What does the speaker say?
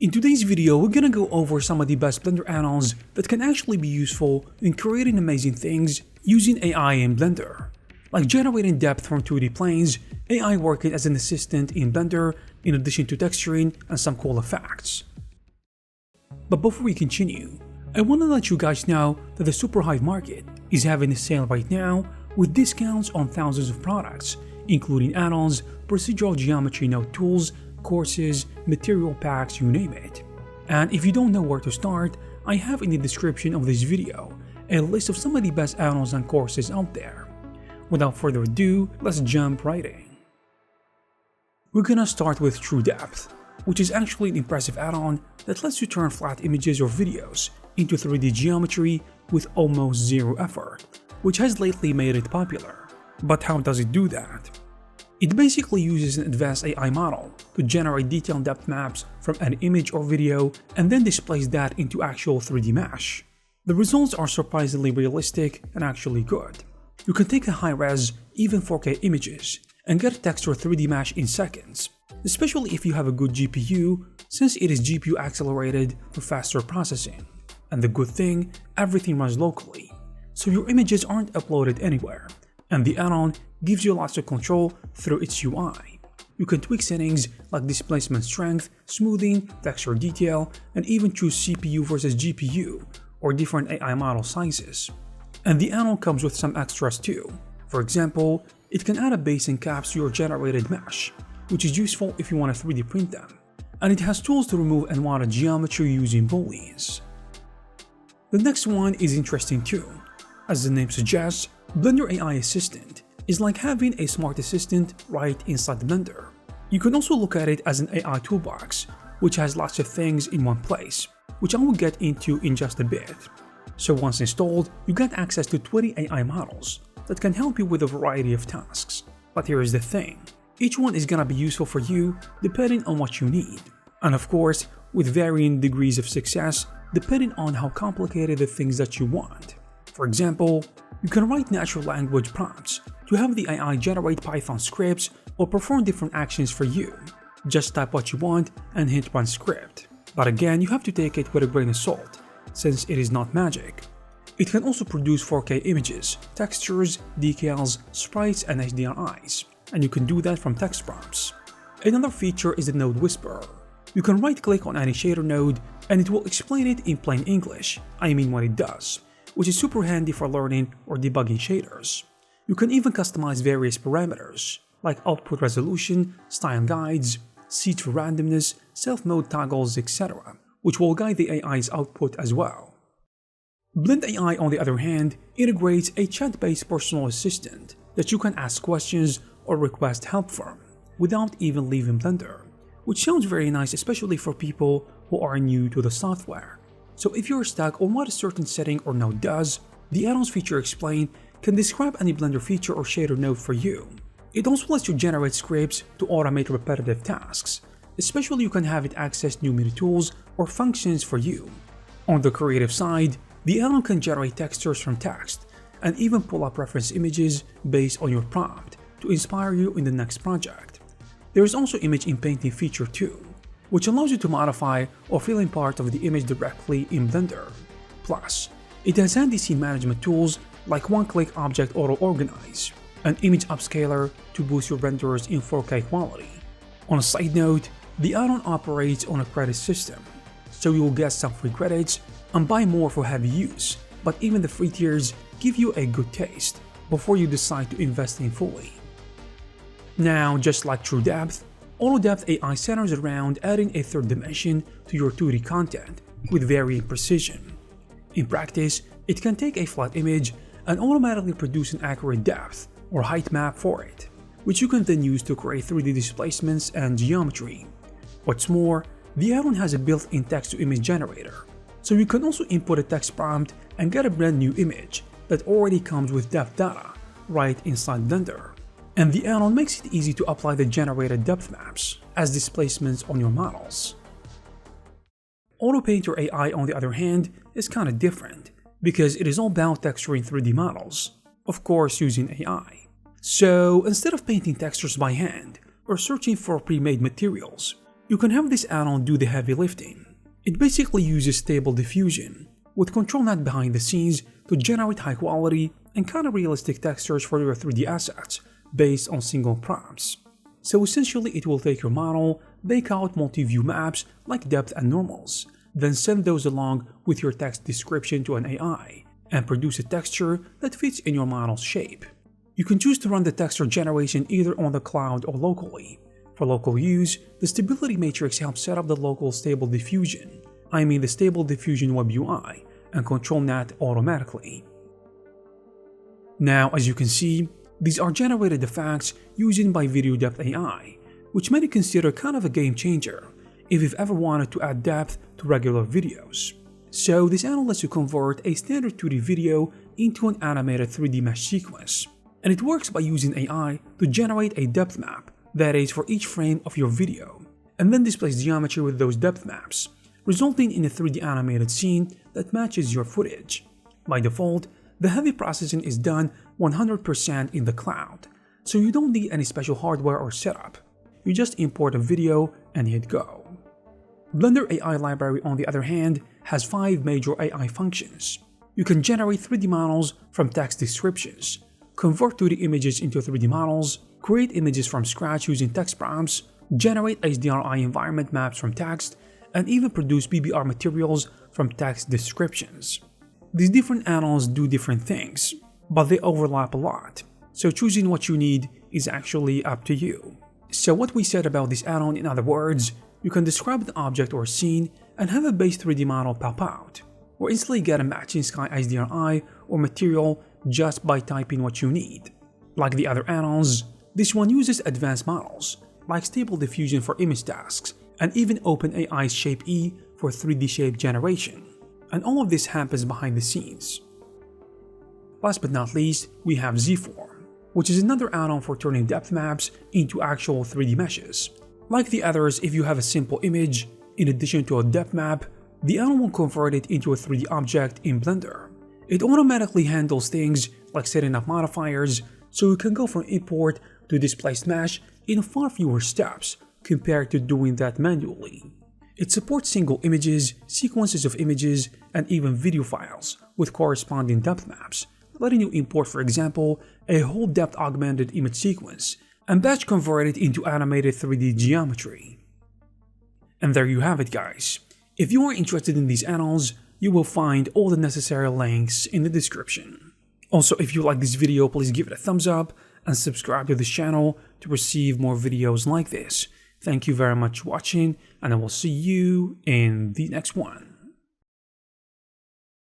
In today's video, we're gonna go over some of the best Blender add-ons that can actually be useful in creating amazing things using AI in Blender, like generating depth from 2D planes, AI working as an assistant in Blender in addition to texturing and some cool effects. But before we continue, I want to let you guys know that the Superhive market is having a sale right now with discounts on thousands of products, including add-ons, procedural geometry node tools, courses, material packs, you name it. And if you don't know where to start, I have in the description of this video a list of some of the best add-ons and courses out there. Without further ado, let's jump right in. We're gonna start with TrueDepth, which is actually an impressive add-on that lets you turn flat images or videos into 3D geometry with almost zero effort, which has lately made it popular. But how does it do that? It basically uses an advanced AI model to generate detailed depth maps from an image or video and then displays that into actual 3D mesh. The results are surprisingly realistic and actually good. You can take a high-res, even 4K images and get a texture 3D mesh in seconds, especially if you have a good GPU, since it is GPU accelerated for faster processing. And the good thing, everything runs locally, so your images aren't uploaded anywhere, and the add-on gives you lots of control through its UI. You can tweak settings like displacement strength, smoothing, texture detail, and even choose CPU versus GPU or different AI model sizes. And the add-on comes with some extras too. For example, it can add a base and caps to your generated mesh, which is useful if you want to 3D print them. And it has tools to remove unwanted geometry using booleans. The next one is interesting too. As the name suggests, Blender AI Assistant is like having a smart assistant right inside Blender. You can also look at it as an AI toolbox, which has lots of things in one place, which I will get into in just a bit. So once installed, you get access to 20 AI models that can help you with a variety of tasks. But here is the thing, each one is gonna be useful for you depending on what you need. And of course, with varying degrees of success depending on how complicated the things that you want. For example, you can write natural language prompts to have the AI generate Python scripts or perform different actions for you. Just type what you want and hit run script. But again, you have to take it with a grain of salt, since it is not magic. It can also produce 4K images, textures, decals, sprites, and HDRIs, and you can do that from text prompts. Another feature is the Node Whisperer. You can right-click on any shader node and it will explain it in plain English, I mean what it does, which is super handy for learning or debugging shaders. You can even customize various parameters, like output resolution, style guides, seed for randomness, self-mode toggles, etc., which will guide the AI's output as well. Blend AI, on the other hand, integrates a chat-based personal assistant that you can ask questions or request help from, without even leaving Blender, which sounds very nice, especially for people who are new to the software. So if you're stuck on what a certain setting or node does, the add-ons feature Explain can describe any Blender feature or shader node for you. It also lets you generate scripts to automate repetitive tasks, especially you can have it access new mini tools or functions for you. On the creative side, the add-on can generate textures from text and even pull up reference images based on your prompt to inspire you in the next project. There is also image in painting feature too, which allows you to modify or fill in part of the image directly in Blender. Plus, it has handy scene management tools like one-click object auto-organize, an image upscaler to boost your renders in 4K quality. On a side note, the add-on operates on a credit system, so you will get some free credits and buy more for heavy use, but even the free tiers give you a good taste before you decide to invest in fully. Now, just like TrueDepth, Autodepth AI centers around adding a third dimension to your 2D content with varying precision. In practice, it can take a flat image and automatically produce an accurate depth or height map for it, which you can then use to create 3D displacements and geometry. What's more, the add-on has a built-in text-to-image generator, so you can also input a text prompt and get a brand new image that already comes with depth data right inside Blender. And the add-on makes it easy to apply the generated depth maps as displacements on your models. Autopainter AI, on the other hand, is kinda different, because it is all about texturing 3D models, of course using AI. So instead of painting textures by hand or searching for pre-made materials, You can have this add-on do the heavy lifting. It basically uses Stable Diffusion with ControlNet behind the scenes to generate high quality and kind of realistic textures for your 3D assets based on single prompts. So essentially it will take your model, bake out multi-view maps like depth and normals, then send those along with your text description to an AI, and produce a texture that fits in your model's shape. You can choose to run the texture generation either on the cloud or locally. For local use, the Stability Matrix helps set up the local Stable Diffusion, the Stable Diffusion Web UI, and ControlNet automatically. Now, as you can see, these are generated effects used by VEGETATION AI, which many consider kind of a game changer if you've ever wanted to add depth to regular videos. So this add-on lets you convert a standard 2D video into an animated 3D mesh sequence, and it works by using AI to generate a depth map, that is for each frame of your video, and then displays geometry with those depth maps, resulting in a 3D animated scene that matches your footage. By default, the heavy processing is done 100% in the cloud, so you don't need any special hardware or setup. You just import a video and hit go. Blender AI library, on the other hand, has 5 major AI functions. You can generate 3D models from text descriptions, convert 2D images into 3D models, create images from scratch using text prompts, generate HDRI environment maps from text, and even produce PBR materials from text descriptions. These different add-ons do different things, but they overlap a lot, so choosing what you need is actually up to you. So what we said about this add-on, in other words, you can describe an object or scene and have a base 3D model pop out, or instantly get a matching sky HDRI or material just by typing what you need. Like the other add-ons, this one uses advanced models, like Stable Diffusion for image tasks, and even OpenAI's Shape E for 3D shape generation. And all of this happens behind the scenes. Last but not least, we have Z-Form, which is another add-on for turning depth maps into actual 3D meshes. Like the others, if you have a simple image, in addition to a depth map, the add-on will convert it into a 3D object in Blender. It automatically handles things like setting up modifiers, so you can go from import to displaced mesh in far fewer steps compared to doing that manually. It supports single images, sequences of images, and even video files with corresponding depth maps, letting you import, for example, a whole depth augmented image sequence and batch convert it into animated 3D geometry. And there you have it, guys. If you are interested in these add-ons, you will find all the necessary links in the description. Also, if you like this video, please give it a thumbs up and subscribe to this channel to receive more videos like this. Thank you very much for watching, and I will see you in the next one.